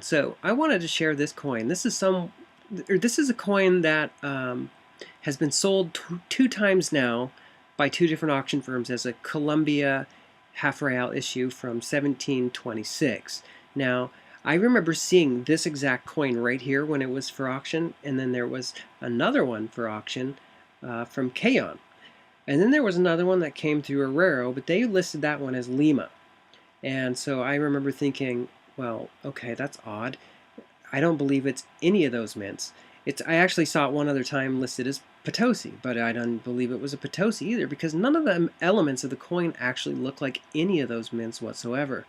So I wanted to share this coin. This is a coin that has been sold two times now by two different auction firms as a Colombia half real issue from 1726. Now, I remember seeing this exact coin right here when it was for auction, and then there was another one for auction from Cayon. And then there was another one that came through Herrero, but they listed that one as Lima. And so I remember thinking, well, okay, that's odd. I don't believe it's any of those mints. I actually saw it one other time listed as Potosi, but I don't believe it was a Potosi either because none of the elements of the coin actually look like any of those mints whatsoever,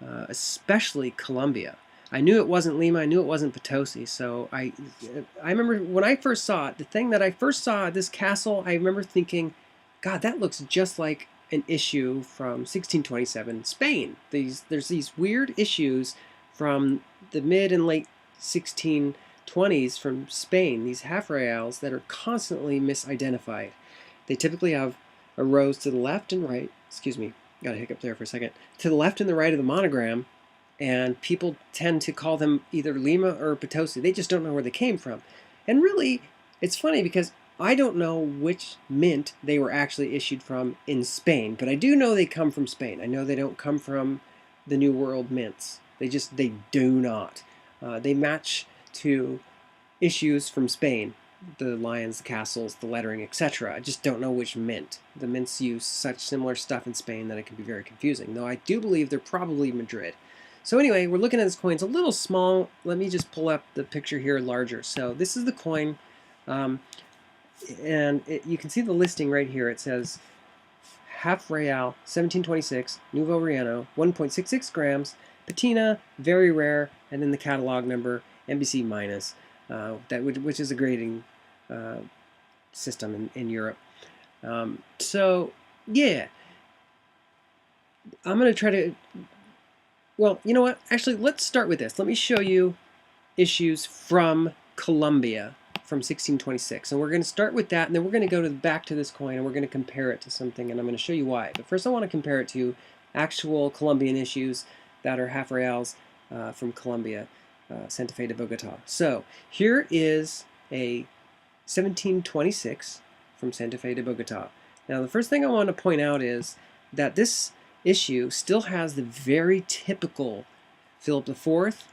especially Colombia. I knew it wasn't Lima, I knew it wasn't Potosi, so I remember when I first saw it, the thing that I first saw at this castle, I remember thinking, God, that looks just like an issue from 1627 Spain. There's these weird issues from the mid and late 1620s from Spain, these half reals that are constantly misidentified. They typically have a rows to the left and right, excuse me, got a hiccup there for a second, to the left and the right of the monogram, and people tend to call them either Lima or Potosi. They just don't know where they came from. And really, it's funny because I don't know which mint they were actually issued from in Spain, but I do know they come from Spain. I know they don't come from the New World mints. They do not. They match to issues from Spain, the lions, the castles, the lettering, etc. I just don't know which mint. The mints use such similar stuff in Spain that it can be very confusing, though I do believe they're probably Madrid. So anyway, we're looking at this coin. It's a little small. Let me just pull up the picture here larger. So this is the coin. You can see the listing right here. It says half real, 1726, Nuevo Reino, 1.66 grams, patina, very rare, and then the catalog number, NBC minus, which is a grading system in Europe. So yeah, I'm going to try to, well, you know what? Actually, let's start with this. Let me show you issues from Colombia from 1626. And we're going to start with that, and then we're going to go back to this coin, and we're going to compare it to something, and I'm going to show you why. But first I want to compare it to actual Colombian issues that are half reals from Colombia, Santa Fe de Bogota. So here is a 1726 from Santa Fe de Bogota. Now the first thing I want to point out is that this issue still has the very typical Philip IV,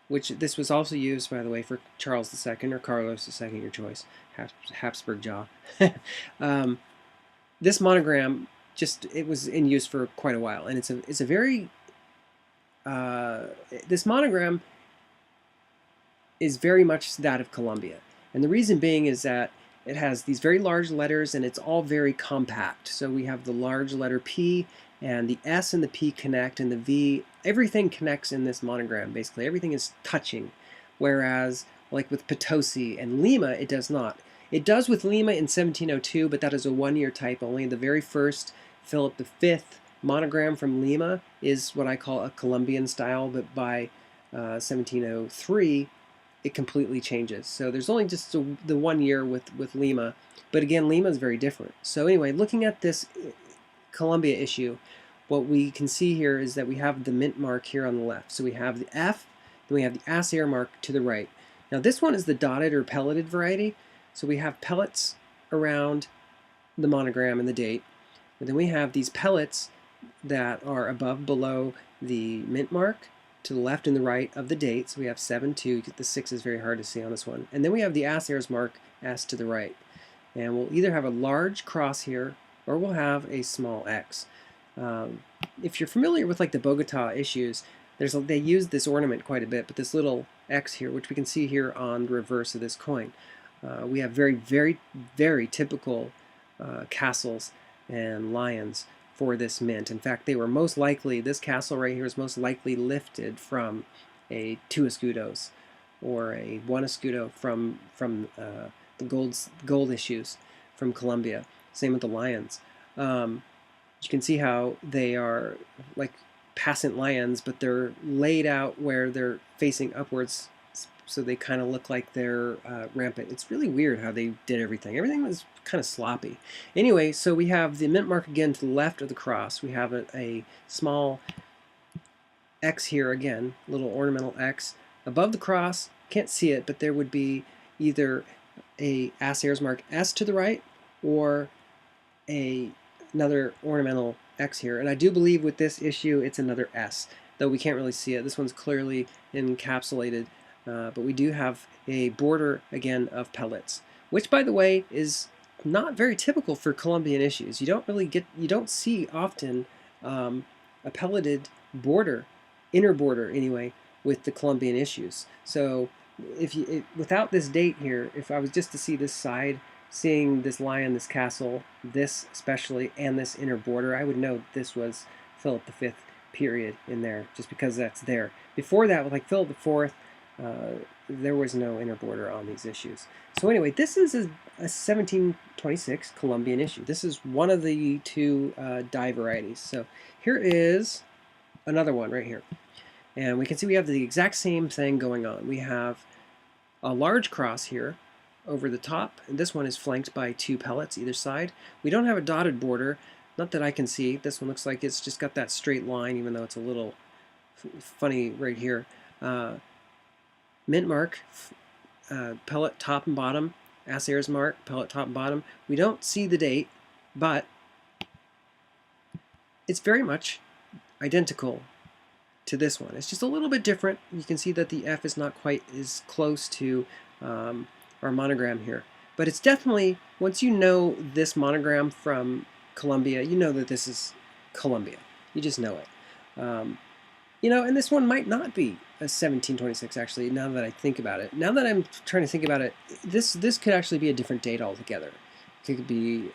which this was also used, by the way, for Charles II or Carlos II, your choice, Habsburg jaw. This monogram, it was in use for quite a while, and it's a very, this monogram is very much that of Colombia. And the reason being is that it has these very large letters, and it's all very compact. So we have the large letter P, and the S and the P connect, and the V, everything connects in this monogram, basically. Everything is touching. Whereas, like with Potosi and Lima, it does not. It does with Lima in 1702, but that is a one-year type only. The very first Philip V monogram from Lima is what I call a Colombian style, but by 1703, it completely changes. So there's only just the 1 year with Lima. But again, Lima is very different. So anyway, looking at this Colombia issue, what we can see here is that we have the mint mark here on the left. So we have the F, then we have the ass mark to the right. Now this one is the dotted or pelleted variety. So we have pellets around the monogram and the date. And then we have these pellets that are below the mint mark to the left and the right of the date. So we have 7-2. The 6 is very hard to see on this one. And then we have the ass mark, S to the right. And we'll either have a large cross here or we'll have a small X. If you're familiar with like the Bogota issues, they use this ornament quite a bit, but this little X here, which we can see here on the reverse of this coin, we have very, very, very typical castles and lions for this mint. In fact, they were most likely, this castle right here is most likely lifted from a 2 escudos or a 1 escudo from the gold issues from Colombia. Same with the lions. You can see how they are like passant lions, but they're laid out where they're facing upwards, so they kind of look like they're rampant. It's really weird how they did everything. Everything was kind of sloppy. Anyway, so we have the mint mark again to the left of the cross. We have a small X here again, little ornamental X. Above the cross, can't see it, but there would be either a Assayer's mark S to the right or another ornamental X here. And I do believe with this issue it's another S, though we can't really see it. This one's clearly encapsulated, but we do have a border again of pellets, which by the way is not very typical for Colombian issues. You don't see often a pelleted border, inner border anyway, with the Colombian issues. So without this date here, if I was just to see this side, seeing this lion, this castle, this especially, and this inner border, I would know this was Philip V period in there, just because that's there. Before that, with like Philip IV, there was no inner border on these issues. So anyway, this is a 1726 Colombian issue. This is one of the two dye varieties. So here is another one right here. And we can see we have the exact same thing going on. We have a large cross here over the top, and this one is flanked by two pellets either side. We don't have a dotted border, not that I can see. This one looks like it's just got that straight line, even though it's a little funny right here. Mint mark, pellet top and bottom, Assayer's mark, pellet top and bottom. We don't see the date, but it's very much identical to this one. It's just a little bit different. You can see that the F is not quite as close to our monogram here. But it's definitely, once you know this monogram from Colombia, you know that this is Colombia. You just know it. You know, and this one might not be a 1726 actually, now that I think about it. Now that I'm trying to think about it, this could actually be a different date altogether. It could be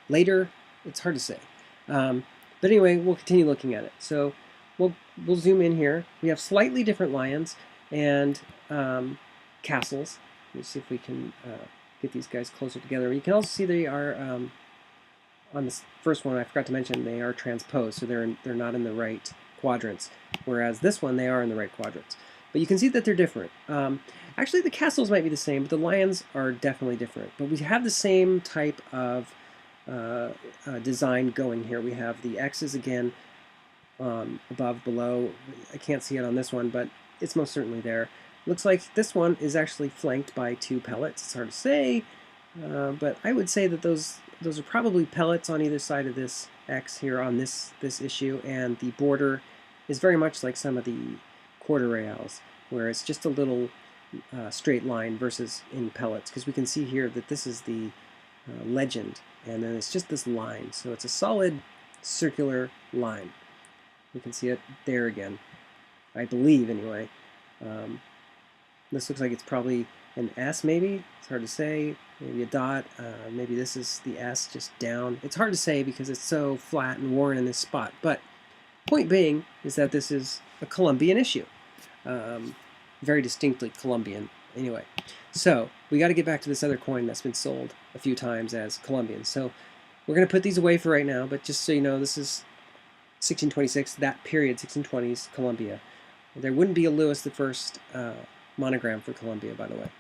later. It's hard to say. But anyway, we'll continue looking at it. So we'll zoom in here. We have slightly different lions and castles. Let's see if we can get these guys closer together. You can also see they are, on this first one I forgot to mention, they are transposed, so they're not in the right quadrants, whereas this one they are in the right quadrants. But you can see that they're different. Actually, the castles might be the same, but the lions are definitely different. But we have the same type of design going here. We have the X's again, above, below. I can't see it on this one, but it's most certainly there. Looks like this one is actually flanked by two pellets. It's hard to say, but I would say that those are probably pellets on either side of this X here on this issue, and the border is very much like some of the quarter reals, where it's just a little straight line versus in pellets, because we can see here that this is the legend, and then it's just this line, so it's a solid circular line. We can see it there again, I believe anyway. This looks like it's probably an S maybe, it's hard to say, maybe a dot, maybe this is the S just down. It's hard to say because it's so flat and worn in this spot, but point being is that this is a Colombian issue. Very distinctly Colombian anyway. So we got to get back to this other coin that's been sold a few times as Colombian. So we're going to put these away for right now, but just so you know, this is 1626, that period, 1620s, Colombia. There wouldn't be a Louis I monogram for Colombia, by the way.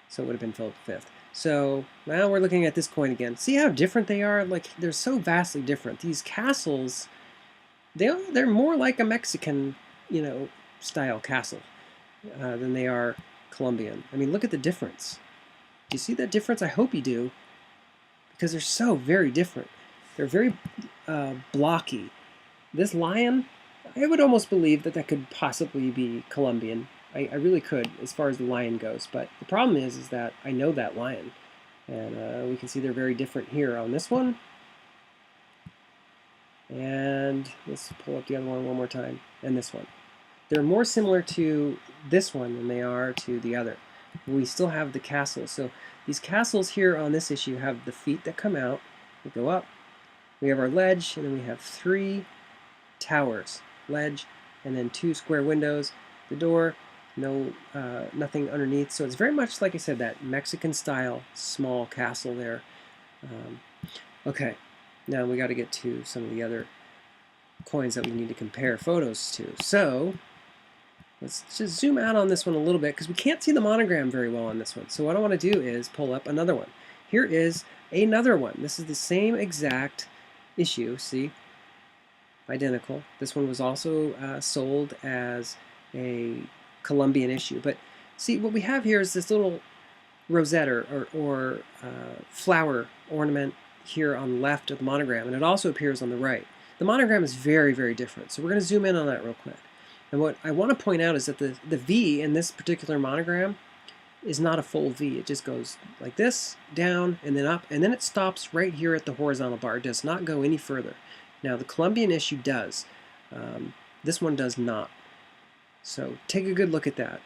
So it would have been Philip V. So now we're looking at this coin again. See how different they are? Like, they're so vastly different. These castles, they're more like a Mexican, you know, style castle than they are Colombian. I mean, look at the difference. Do you see that difference? I hope you do, because they're so very different. They're very blocky. This lion, I would almost believe that could possibly be Colombian. I really could, as far as the lion goes. But the problem is that I know that lion. And we can see they're very different here on this one. And let's pull up the other one more time. And this one. They're more similar to this one than they are to the other. We still have the castles. So these castles here on this issue have the feet that come out. They go up. We have our ledge, and then we have 3 towers. Ledge, and then 2 square windows. The door. No, nothing underneath. So it's very much, like I said, that Mexican style small castle there. Okay, now we got to get to some of the other coins that we need to compare photos to. So let's just zoom out on this one a little bit, because we can't see the monogram very well on this one. So what I want to do is pull up another one. Here is another one. This is the same exact issue, see? identical. This one was also sold as a Colombian issue. But see, what we have here is this little rosette or flower ornament here on the left of the monogram, and it also appears on the right. The monogram is very, very different, so we're going to zoom in on that real quick. And what I want to point out is that the V in this particular monogram is not a full V. It just goes like this, down, and then up, and then it stops right here at the horizontal bar. It does not go any further. Now, the Colombian issue does. This one does not. So take a good look at that.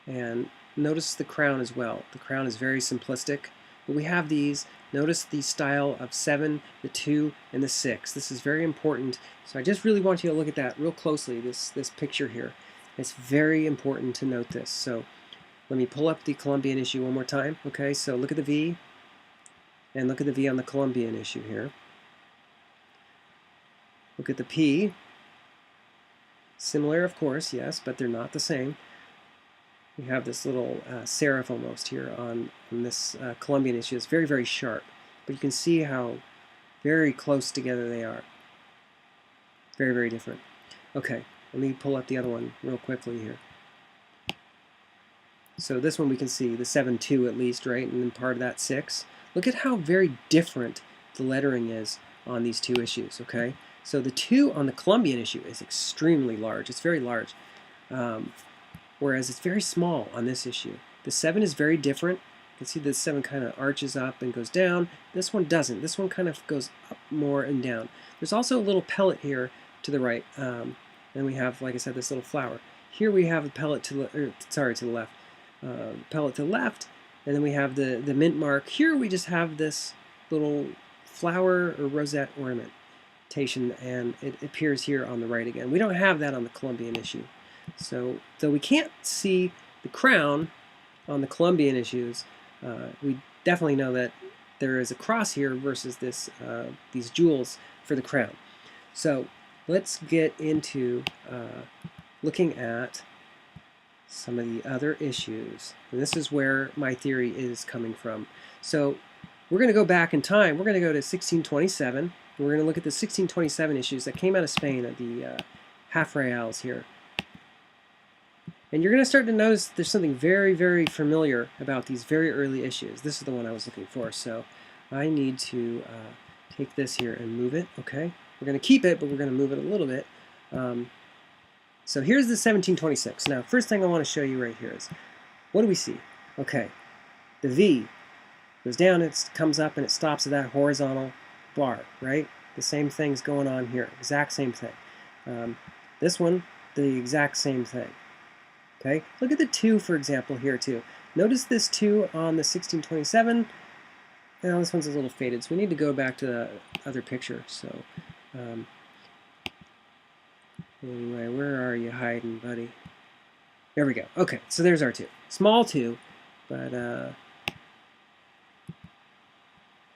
And notice the crown as well. The crown is very simplistic, but we have these. Notice the style of 7, the 2, and the 6. This is very important. So I just really want you to look at that real closely, this picture here. It's very important to note this. So let me pull up the Colombian issue one more time. Okay, so look at the V, and look at the V on the Colombian issue here. Look at the P. Similar, of course, yes, but they're not the same. We have this little serif almost here on this Colombian issue. It's very, very sharp, but you can see how very close together they are. Very, very different. Okay, let me pull up the other one real quickly here. So this one we can see, the 7-2 at least, right? And then part of that 6. Look at how very different the lettering is on these two issues, okay? So the 2 on the Colombian issue is extremely large. It's very large. Whereas it's very small on this issue. The 7 is very different. You can see the 7 kind of arches up and goes down. This one doesn't. This one kind of goes up more and down. There's also a little pellet here to the right. And we have, like I said, this little flower. Here we have a pellet to the left. Pellet to the left, and then we have the mint mark. Here we just have this little flower or rosette ornamentation, and it appears here on the right again. We don't have that on the Colombian issue. So though we can't see the crown on the Colombian issues, we definitely know that there is a cross here versus this these jewels for the crown. So let's get into looking at some of the other issues. And this is where my theory is coming from. So we're going to go back in time. We're going to go to 1627. We're going to look at the 1627 issues that came out of Spain at the half reals here. And you're going to start to notice there's something very, very familiar about these very early issues. This is the one I was looking for. So I need to take this here and move it. Okay, we're going to keep it, but we're going to move it a little bit. So here's the 1726. Now, first thing I want to show you right here is, what do we see? Okay, the V goes down, it comes up, and it stops at that horizontal bar, right? The same thing's going on here, exact same thing. This one, the exact same thing. Okay, look at the 2, for example, here too. Notice this 2 on the 1627. Now this one's a little faded, so we need to go back to the other picture. So, anyway, where are you hiding, buddy? There we go. Okay, so there's our 2. Small 2, but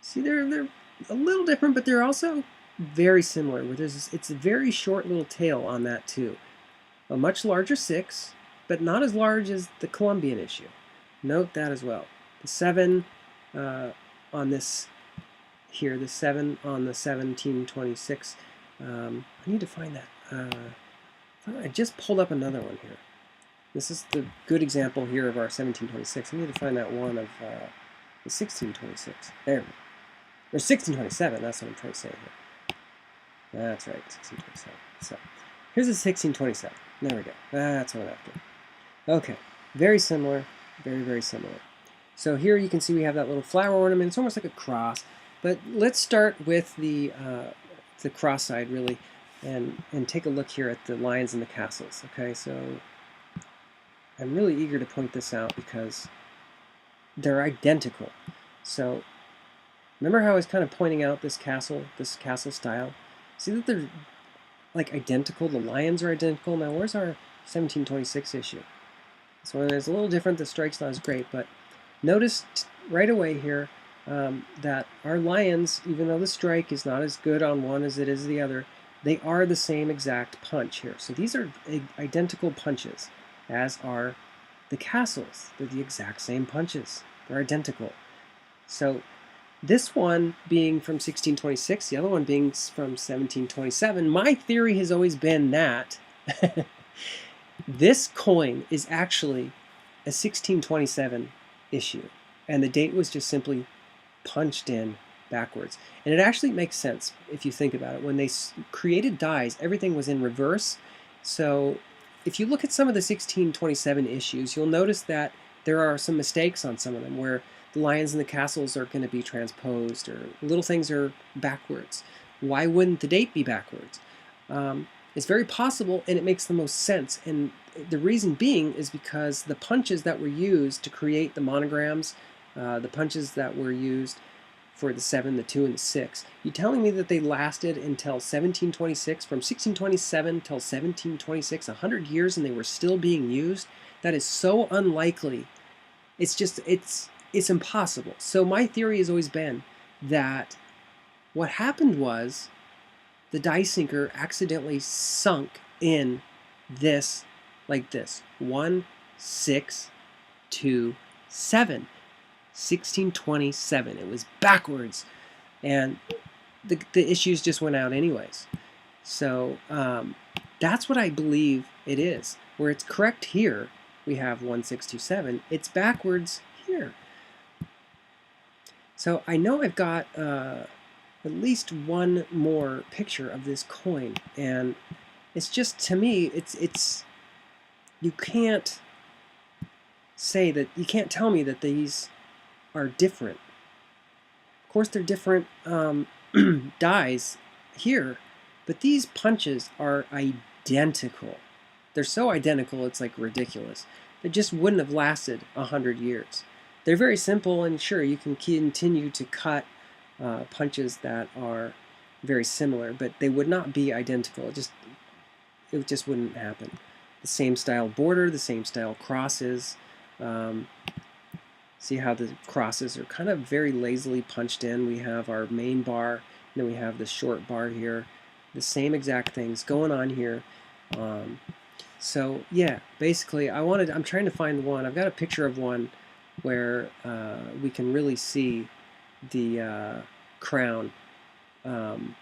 see, they're a little different, but they're also very similar. Where it's a very short little tail on that 2. A much larger 6, but not as large as the Colombian issue. Note that as well. The 7 on this here, the 7 on the 1726. I need to find that. I just pulled up another one here. This is the good example here of our 1726. I need to find that one of the 1626. There we go. Or 1627, that's what I'm trying to say here. That's right, 1627. So here's the 1627. There we go. That's what I'm after. Okay, very similar, very, very similar. So here you can see we have that little flower ornament. It's almost like a cross. But let's start with the cross side, really, and take a look here at the lions and the castles. Okay, so I'm really eager to point this out because they're identical. So remember how I was kind of pointing out this castle style? See that they're like identical? The lions are identical. Now where's our 1726 issue? So it's a little different. The strike's not as great, but notice right away here that our lions, even though the strike is not as good on one as it is the other, they are the same exact punch here. So these are identical punches, as are the castles. They're the exact same punches. They're identical. So This one being from 1626, the other one being from 1727. My theory has always been that this coin is actually a 1627 issue, and the date was just simply punched in backwards. And it actually makes sense if you think about it. When they created dies, everything was in reverse. So if you look at some of the 1627 issues, you'll notice that there are some mistakes on some of them where the lions and the castles are going to be transposed, or little things are backwards. Why wouldn't the date be backwards? It's very possible, and it makes the most sense. And the reason being is because the punches that were used to create the monograms, the punches that were used for the 7, the 2, and the 6. You telling me that they lasted until 1726, from 1627 till 1726, 100 years, and they were still being used? That is so unlikely. It's impossible. So my theory has always been that what happened was the die sinker accidentally sunk in this, like this, 1, 6, 2, 7. 1627. It was backwards, and the issues just went out anyways. So that's what I believe it is. Where it's correct here, we have 1627. It's backwards here. So I know I've got at least one more picture of this coin, and it's just, to me, it's you can't say that, you can't tell me that these are different. Of course, they're different dies here, but these punches are identical. They're so identical, it's like ridiculous. They just wouldn't have lasted 100 years. They're very simple, and sure, you can continue to cut punches that are very similar, but they would not be identical. It just wouldn't happen. The same style border, the same style crosses. See how the crosses are kind of very lazily punched in. We have our main bar, and then we have the short bar here. The same exact things going on here. So yeah, basically I'm trying to find one. I've got a picture of one where we can really see the crown on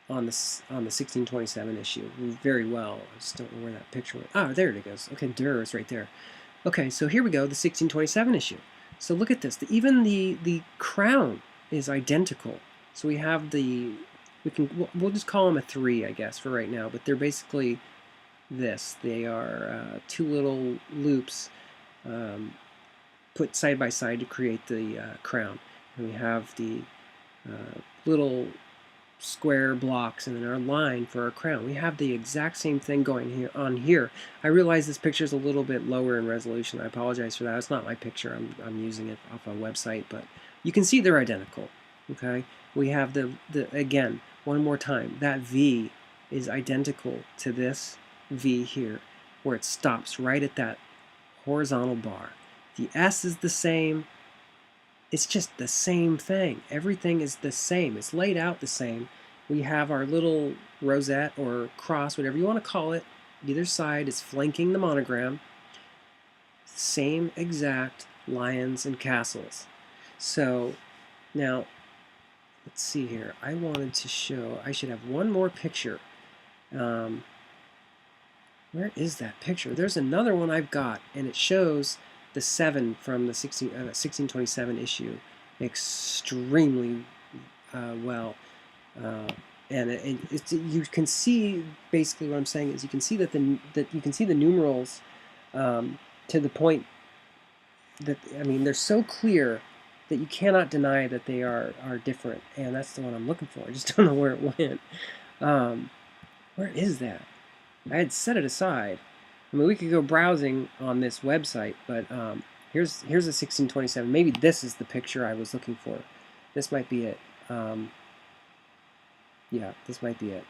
the 1627 issue very well. I just don't know where that picture went. Ah, there it goes. Okay, there, it's right there. Okay, so here we go, the 1627 issue. So look at this. Even the crown is identical. So we have we'll just call them a 3, I guess, for right now. But they're basically this. They are 2 little loops put side by side to create the crown. And we have the little square blocks and then our line for our crown. We have the exact same thing going on here. I realize this picture is a little bit lower in resolution. I apologize for that. It's not my picture. I'm using it off a website, but you can see they're identical. Okay, we have the again, one more time, that V is identical to this V here, where it stops right at that horizontal bar. The S is the same. It's just the same thing. Everything is the same. It's laid out the same. We have our little rosette or cross, whatever you want to call it. Either side is flanking the monogram. Same exact lions and castles. So now, let's see here. I wanted to show, I should have one more picture. Where is that picture? There's another one I've got, and it shows the 7 from the 1627 issue extremely well. And you can see, basically what I'm saying is you can see that you can see the numerals to the point that, I mean, they're so clear that you cannot deny that they are different, and that's the one I'm looking for. I just don't know where it went. Where is that? I had set it aside. I mean, we could go browsing on this website, but here's a 1627. Maybe this is the picture I was looking for. This might be it. Yeah, this might be it.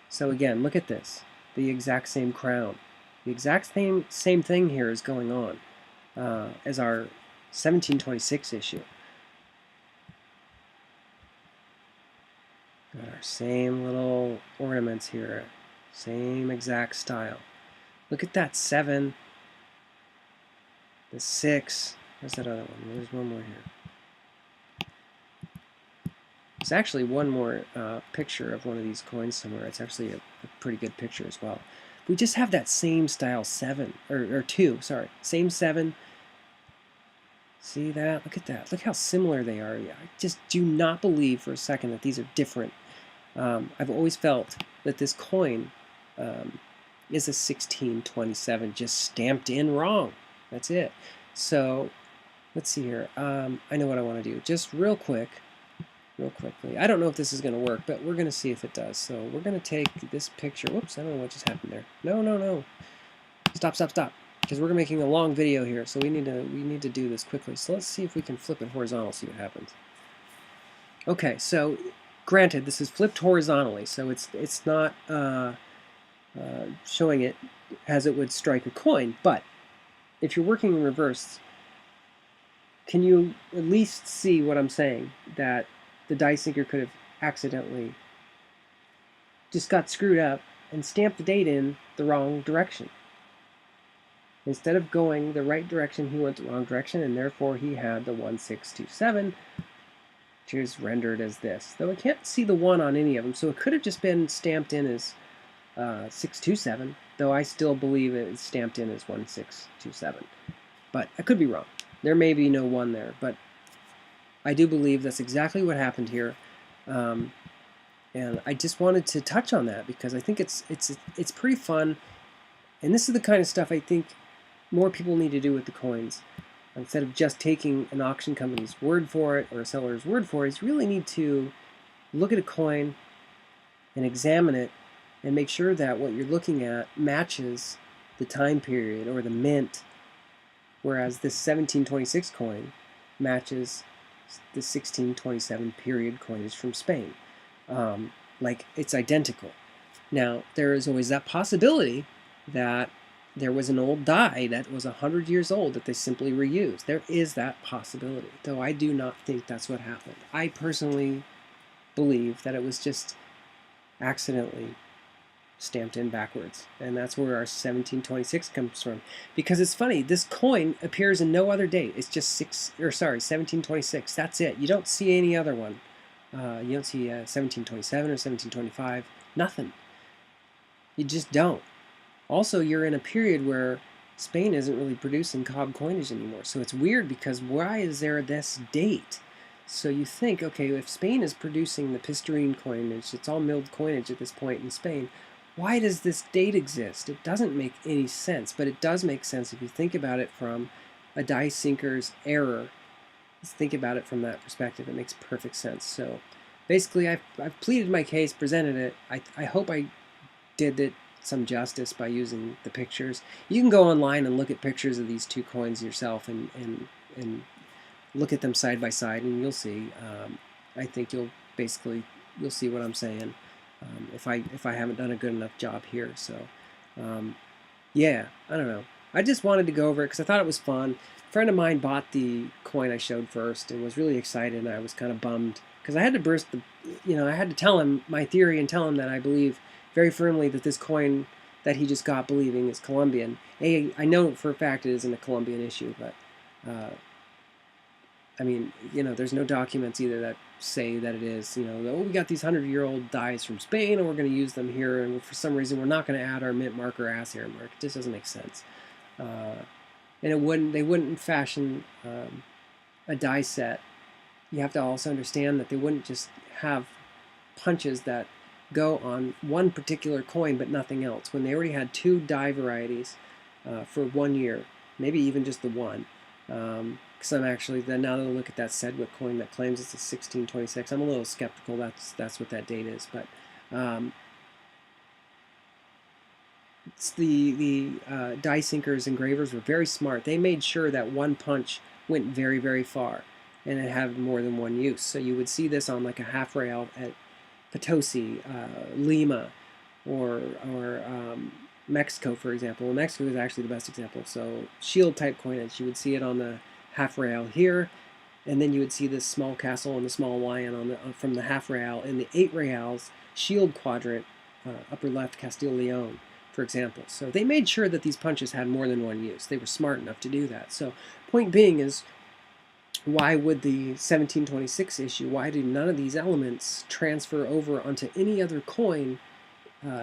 So again, look at this. The exact same crown. The exact same thing here is going on as our 1726 issue. Got our same little ornaments here. Same exact style. Look at that 7, the 6. Where's that other one? There's one more here. There's actually one more picture of one of these coins somewhere. It's actually a pretty good picture as well. We just have that same style 7, or 2, sorry. Same 7. See that? Look at that. Look how similar they are. I just do not believe for a second that these are different. I've always felt that this coin is a 1627, just stamped in wrong. That's it. So let's see here. I know what I want to do. Just real quickly. I don't know if this is going to work, but we're going to see if it does. So we're going to take this picture. Whoops, I don't know what just happened there. No. Stop. Because we're making a long video here, so we need to do this quickly. So let's see if we can flip it horizontal, see what happens. Okay, so granted, this is flipped horizontally, so it's not showing it as it would strike a coin. But if you're working in reverse, can you at least see what I'm saying? That the die sinker could have accidentally just got screwed up and stamped the date in the wrong direction. Instead of going the right direction, he went the wrong direction, and therefore he had the 1627, which is rendered as this. Though I can't see the 1 on any of them, so it could have just been stamped in as 627, though I still believe it's stamped in as 1627. But I could be wrong. There may be no 1 there, but I do believe that's exactly what happened here. And I just wanted to touch on that because I think it's pretty fun. And this is the kind of stuff I think more people need to do with the coins. Instead of just taking an auction company's word for it or a seller's word for it, you really need to look at a coin and examine it and make sure that what you're looking at matches the time period or the mint, whereas this 1726 coin matches the 1627 period coinage from Spain. Like, it's identical. Now, there is always that possibility that there was an old die that was 100 years old that they simply reused. There is that possibility, though I do not think that's what happened. I personally believe that it was just accidentally stamped in backwards, and that's where our 1726 comes from. Because it's funny, this coin appears in no other date. It's just 1726. That's it. You don't see any other one. You don't see 1727 or 1725. Nothing. You just don't. Also, you're in a period where Spain isn't really producing cob coinage anymore. So it's weird because why is there this date? So you think, okay, if Spain is producing the Pistarine coinage, it's all milled coinage at this point in Spain, why does this date exist? It doesn't make any sense, but it does make sense if you think about it from a die sinker's error. Let's think about it from that perspective. It makes perfect sense. So basically, I've pleaded my case, presented it. I hope I did it some justice by using the pictures. You can go online and look at pictures of these two coins yourself and look at them side by side, and you'll see. I think you'll see what I'm saying. If I haven't done a good enough job here, so yeah, I don't know. I just wanted to go over it because I thought it was fun. A friend of mine bought the coin I showed first and was really excited, and I was kind of bummed because I had to burst the, I had to tell him my theory and tell him that I believe very firmly that this coin that he just got believing is Colombian. I know for a fact it isn't a Colombian issue, but I mean, there's no documents either that say that it is. Oh, we got these 100-year-old dies from Spain, and we're going to use them here, and for some reason we're not going to add our mint mark or assay mark. It just doesn't make sense. And they wouldn't fashion a die set. You have to also understand that they wouldn't just have punches that go on one particular coin but nothing else. When they already had 2 die varieties for 1 year, maybe even just the one. Because I'm actually, now that I look at that Sedgwick coin that claims it's a 1626, I'm a little skeptical that's what that date is. But it's the die sinkers, engravers were very smart. They made sure that one punch went very, very far, and it had more than one use. So you would see this on like a half rail at Potosi, Lima, or Mexico, for example. Well, Mexico is actually the best example. So shield type coinage, you would see it on the half rail here, and then you would see this small castle and the small lion on the from the half rail in the 8 reals shield quadrant, upper left Castile Leon, for example. So they made sure that these punches had more than one use. They were smart enough to do that. So point being is, why would the 1726 issue, why do none of these elements transfer over onto any other coin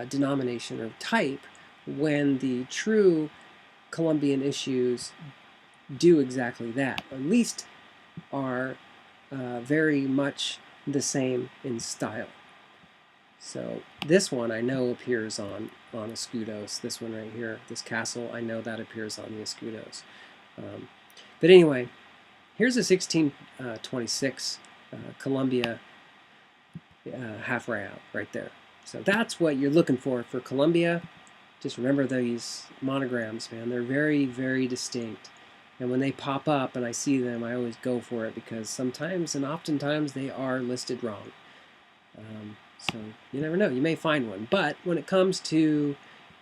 denomination or type when the true Colombian issues do exactly that, or at least are very much the same in style. So this one I know appears on escudos. This one right here, this castle, I know that appears on the escudos. But anyway, here's a 1626 Colombia half real right there. So that's what you're looking for Colombia. Just remember these monograms, man. They're very, very distinct. And when they pop up and I see them, I always go for it because sometimes and oftentimes they are listed wrong. So you never know. You may find one. But when it comes to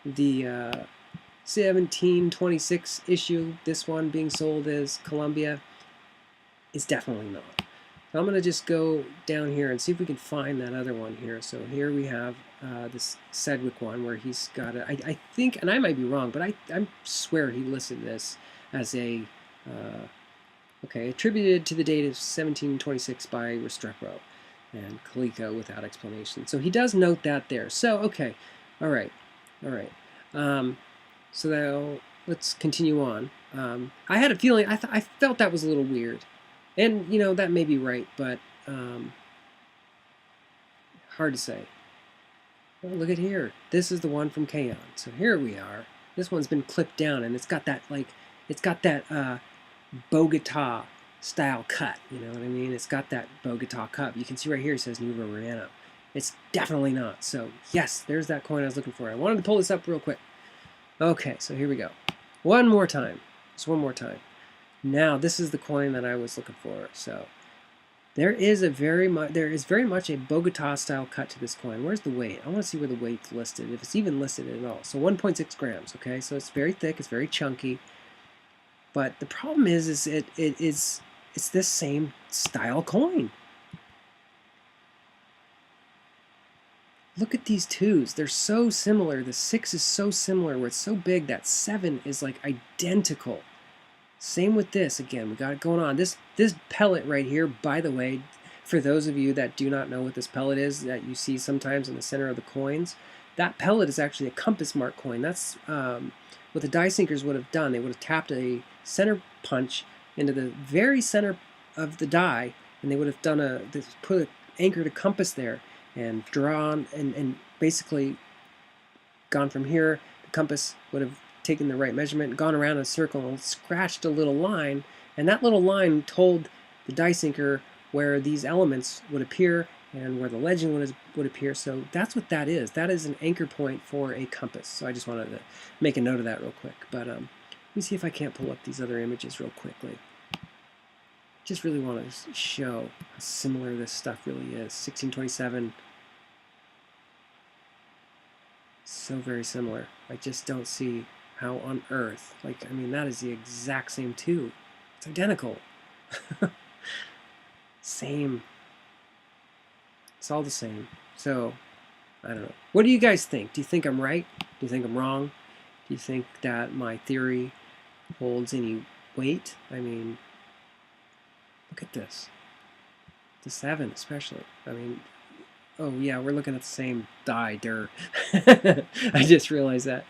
the 1726 issue, this one being sold as Colombia, is definitely not. So I'm going to just go down here and see if we can find that other one here. So here we have this Sedgwick one where he's got a, I think, and I might be wrong, but I swear he listed this as a, okay, attributed to the date of 1726 by Restrepo and Calico without explanation. So he does note that there. So, okay, all right. So now let's continue on. I had a feeling, I felt that was a little weird. And, you know, that may be right, but hard to say. Oh, look at here. This is the one from K-On. So here we are. This one's been clipped down, and it's got that, like, it's got that Bogota style cut. You know what I mean? It's got that Bogota cut. You can see right here it says Nuevo Reino. It's definitely not. So, yes, there's that coin I was looking for. I wanted to pull this up real quick. Okay, so here we go. One more time. Just one more time. Now, this is the coin that I was looking for. So, there is very much a Bogota style cut to this coin. Where's the weight? I want to see where the weight's listed, if it's even listed at all. So 1.6 grams. Okay, so it's very thick, it's very chunky. But the problem is it's this same style coin. Look at these twos. They're so similar. The 6 is so similar where it's so big that 7 is like identical. Same with this. Again, we got it going on. This pellet right here, by the way, for those of you that do not know what this pellet is that you see sometimes in the center of the coins, that pellet is actually a compass mark coin. That's what the die sinkers would have done. They would have tapped a center punch into the very center of the die, and they would have done put an anchored a compass there and drawn and basically gone from here. The compass would have taken the right measurement, gone around in a circle and scratched a little line, and that little line told the die sinker where these elements would appear and where the legend would appear. So that's what that is. That is an anchor point for a compass. So I just wanted to make a note of that real quick. But let me see if I can't pull up these other images real quickly. Just really want to show how similar this stuff really is. 1627. So very similar. I just don't see how on earth, like, I mean, that is the exact same too. It's identical. Same. It's all the same. So, I don't know. What do you guys think? Do you think I'm right? Do you think I'm wrong? Do you think that my theory holds any weight? I mean, look at this. The 7 especially. I mean, oh yeah, we're looking at the same die, I just realized that.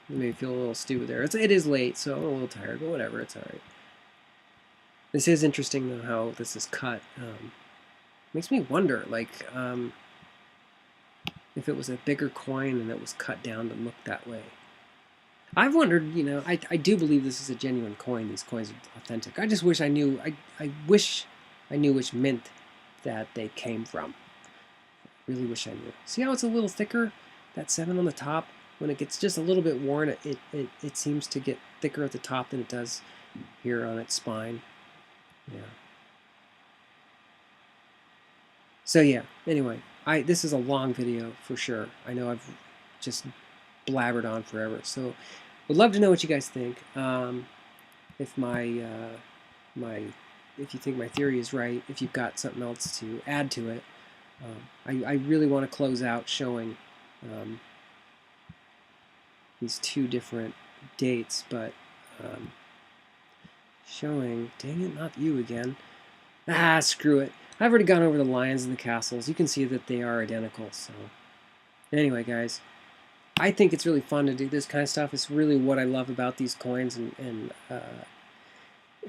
It made me feel a little stupid there. It is late, so I'm a little tired, but whatever, it's alright. This is interesting, though, how this is cut. Makes me wonder, like, if it was a bigger coin and it was cut down to look that way. I've wondered, you know, I do believe this is a genuine coin. These coins are authentic. I just wish I knew, I wish I knew which mint that they came from. Really wish I knew. See how it's a little thicker? That 7 on the top? When it gets just a little bit worn, it seems to get thicker at the top than it does here on its spine. Yeah. So yeah, anyway, this is a long video for sure. I know I've just blabbered on forever. So would love to know what you guys think. If if you think my theory is right, if you've got something else to add to it. I really want to close out showing these two different dates, but showing, dang it, not you again. Ah, screw it. I've already gone over the lions and the castles. You can see that they are identical. So anyway, guys, I think it's really fun to do this kind of stuff. It's really what I love about these coins, and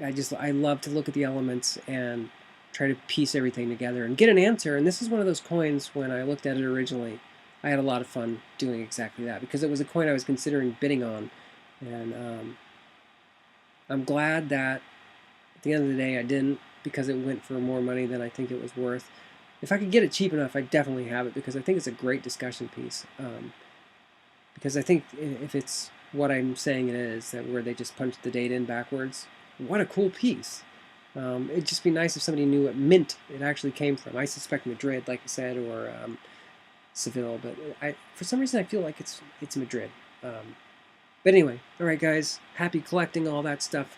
I love to look at the elements and try to piece everything together and get an answer. And this is one of those coins, when I looked at it originally, I had a lot of fun doing exactly that, because it was a coin I was considering bidding on. And I'm glad that at the end of the day I didn't, because it went for more money than I think it was worth. If I could get it cheap enough, I'd definitely have it, because I think it's a great discussion piece. Because I think if it's what I'm saying it is, that where they just punch the date in backwards, what a cool piece. It'd just be nice if somebody knew what mint it actually came from. I suspect Madrid, like I said, or Seville, but for some reason I feel like it's Madrid. But anyway, all right, guys, happy collecting all that stuff.